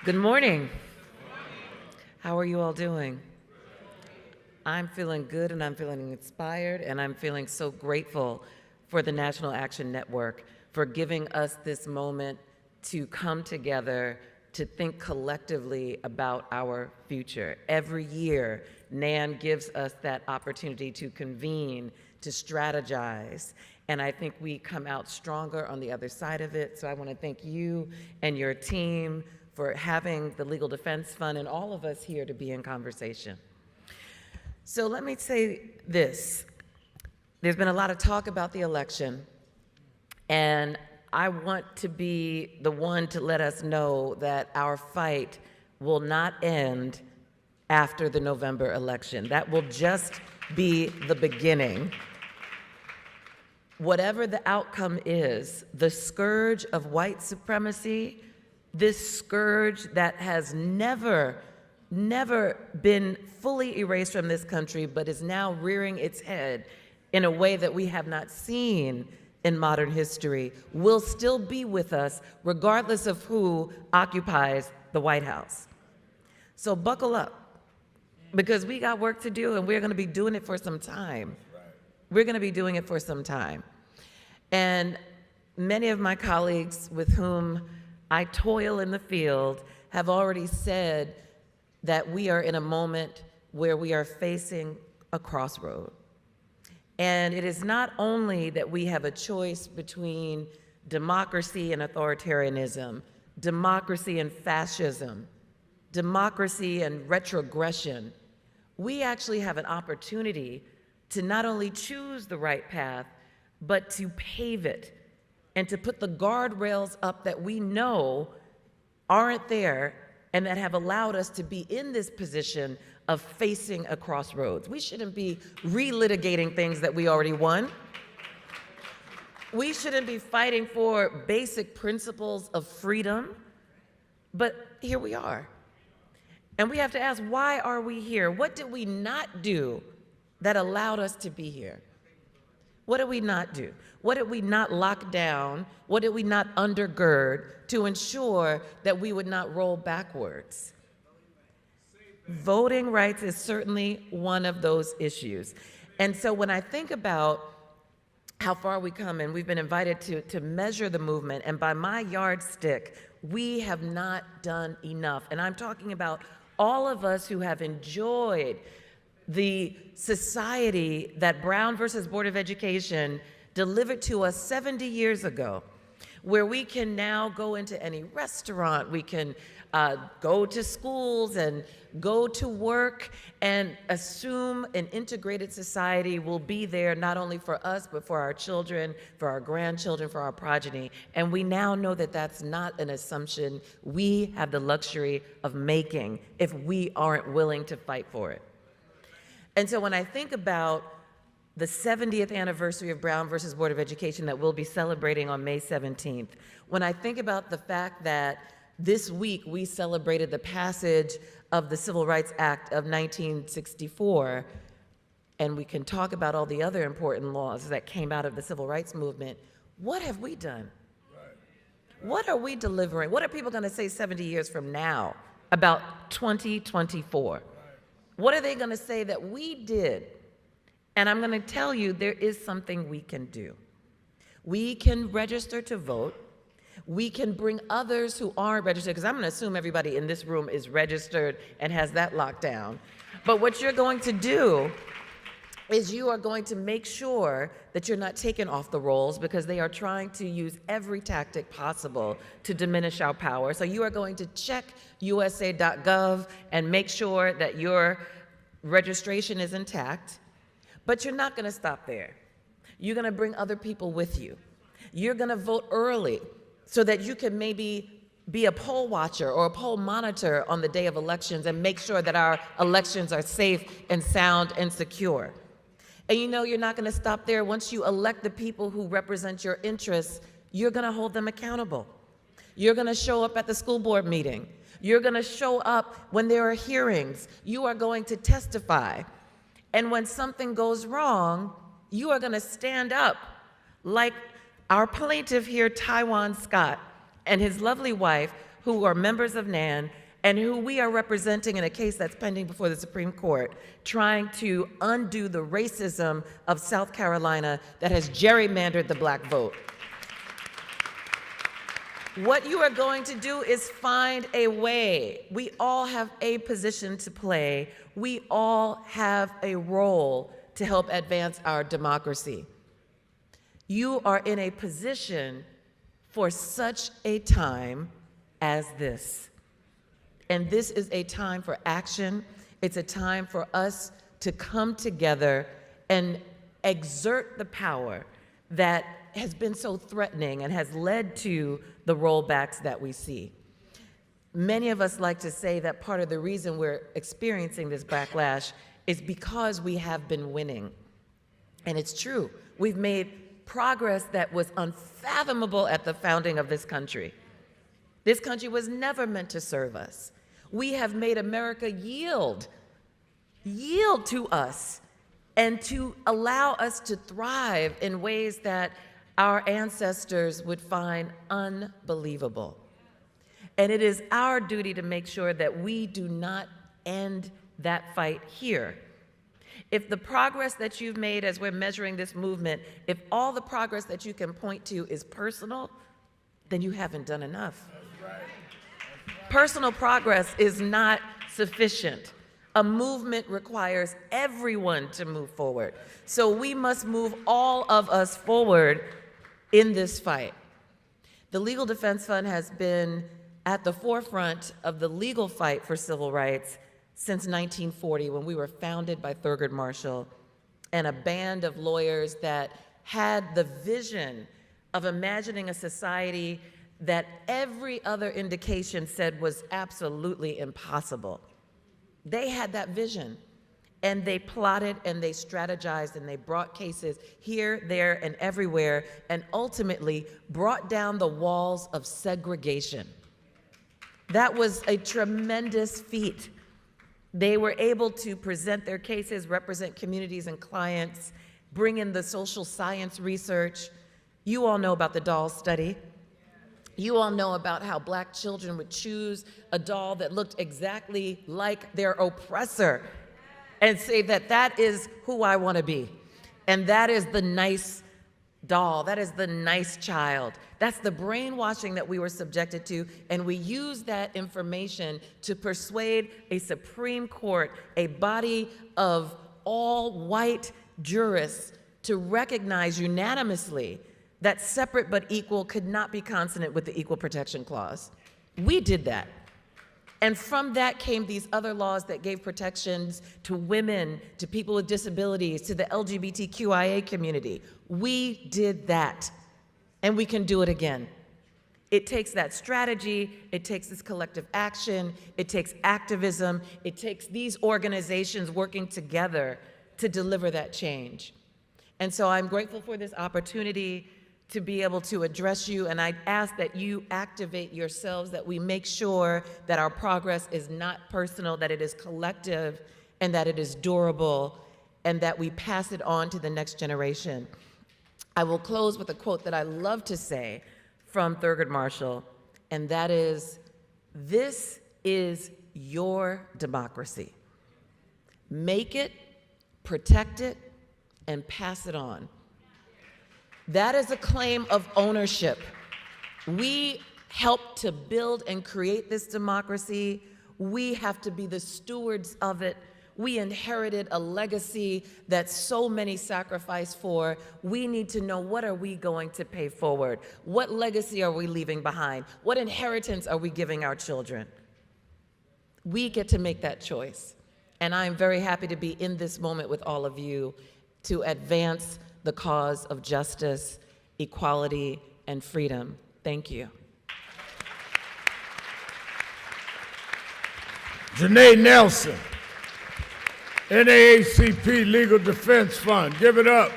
Good morning. How are you all doing? I'm feeling good and I'm feeling inspired and I'm feeling so grateful for the National Action Network for giving us this moment to come together to think collectively about our future. Every year, NAN gives us that opportunity to convene, to strategize, and I think we come out stronger on the other side of it. So I want to thank you and your team for having the Legal Defense Fund and all of us here to be in conversation. So let me say this. There's been a lot of talk about the election, and I want to be the one to let us know that our fight will not end after the November election. That will just be the beginning. Whatever the outcome is, the scourge of white supremacy, this scourge that has never been fully erased from this country, but is now rearing its head in a way that we have not seen in modern history, will still be with us regardless of who occupies the White House. So buckle up, because we got work to do and we're gonna be doing it for some time. We're gonna be doing it for some time. And many of my colleagues with whom I toil in the field have already said that we are in a moment where we are facing a crossroad. And it is not only that we have a choice between democracy and authoritarianism, democracy and fascism, democracy and retrogression. We actually have an opportunity to not only choose the right path, but to pave it and to put the guardrails up that we know aren't there and that have allowed us to be in this position of facing a crossroads. We shouldn't be relitigating things that we already won. We shouldn't be fighting for basic principles of freedom, but here we are. And we have to ask, why are we here? What did we not do that allowed us to be here? What did we not do? What did we not lock down? What did we not undergird to ensure that we would not roll backwards? Voting rights is certainly one of those issues. And so when I think about how far we come, and we've been invited to measure the movement, and by my yardstick, we have not done enough. And I'm talking about all of us who have enjoyed the society that Brown versus Board of Education delivered to us 70 years ago, where we can now go into any restaurant, we can go to schools and go to work and assume an integrated society will be there not only for us, but for our children, for our grandchildren, for our progeny. And we now know that that's not an assumption we have the luxury of making if we aren't willing to fight for it. And so when I think about the 70th anniversary of Brown versus Board of Education that we'll be celebrating on May 17th, when I think about the fact that this week we celebrated the passage of the Civil Rights Act of 1964, and we can talk about all the other important laws that came out of the Civil Rights Movement, what have we done? What are we delivering? What are people going to say 70 years from now about 2024? What are they going to say that we did? And I'm going to tell you, there is something we can do. We can register to vote. We can bring others who aren't registered, because I'm going to assume everybody in this room is registered and has that locked down. But what you're going to do is you are going to make sure that you're not taken off the rolls, because they are trying to use every tactic possible to diminish our power. So you are going to check USA.gov and make sure that your registration is intact. But you're not going to stop there. You're going to bring other people with you. You're going to vote early so that you can maybe be a poll watcher or a poll monitor on the day of elections and make sure that our elections are safe and sound and secure. And you know, you're not going to stop there. Once you elect the people who represent your interests, you're going to hold them accountable. You're going to show up at the school board meeting. You're going to show up when there are hearings. You are going to testify. And when something goes wrong, you are going to stand up like our plaintiff here, Taiwan Scott, and his lovely wife, who are members of NAN and who we are representing in a case that's pending before the Supreme Court, trying to undo the racism of South Carolina that has gerrymandered the black vote. What you are going to do is find a way. We all have a position to play. We all have a role to help advance our democracy. You are in a position for such a time as this. And this is a time for action. It's a time for us to come together and exert the power that has been so threatening and has led to the rollbacks that we see. Many of us like to say that part of the reason we're experiencing this backlash is because we have been winning. And it's true. We've made progress that was unfathomable at the founding of this country. This country was never meant to serve us. We have made America yield to us and to allow us to thrive in ways that our ancestors would find unbelievable. And it is our duty to make sure that we do not end that fight here. If the progress that you've made as we're measuring this movement, if all the progress that you can point to is personal, then you haven't done enough. That's right. That's right. Personal progress is not sufficient. A movement requires everyone to move forward. So we must move all of us forward in this fight. The Legal Defense Fund has been at the forefront of the legal fight for civil rights since 1940, when we were founded by Thurgood Marshall and a band of lawyers that had the vision of imagining a society that every other indication said was absolutely impossible. They had that vision, and they plotted and they strategized and they brought cases here, there, and everywhere, and ultimately brought down the walls of segregation. That was a tremendous feat. They were able to present their cases, represent communities and clients, bring in the social science research. You all know about the doll study. You all know about how black children would choose a doll that looked exactly like their oppressor and say that that is who I want to be. And that is the nice doll, that is the nice child. That's the brainwashing that we were subjected to, and we use that information to persuade a Supreme Court, a body of all white jurists, to recognize unanimously that separate but equal could not be consonant with the Equal Protection Clause. We did that. And from that came these other laws that gave protections to women, to people with disabilities, to the LGBTQIA community. We did that, and we can do it again. It takes that strategy, it takes this collective action, it takes activism, it takes these organizations working together to deliver that change. And so I'm grateful for this opportunity to be able to address you, and I ask that you activate yourselves, that we make sure that our progress is not personal, that it is collective, and that it is durable, and that we pass it on to the next generation. I will close with a quote that I love to say from Thurgood Marshall, and that is, "This is your democracy. Make it, protect it, and pass it on." That is a claim of ownership. We helped to build and create this democracy. We have to be the stewards of it. We inherited a legacy that so many sacrificed for. We need to know, what are we going to pay forward? What legacy are we leaving behind? What inheritance are we giving our children? We get to make that choice. And I'm very happy to be in this moment with all of you to advance the cause of justice, equality, and freedom. Thank you. Janai Nelson, NAACP Legal Defense Fund. Give it up.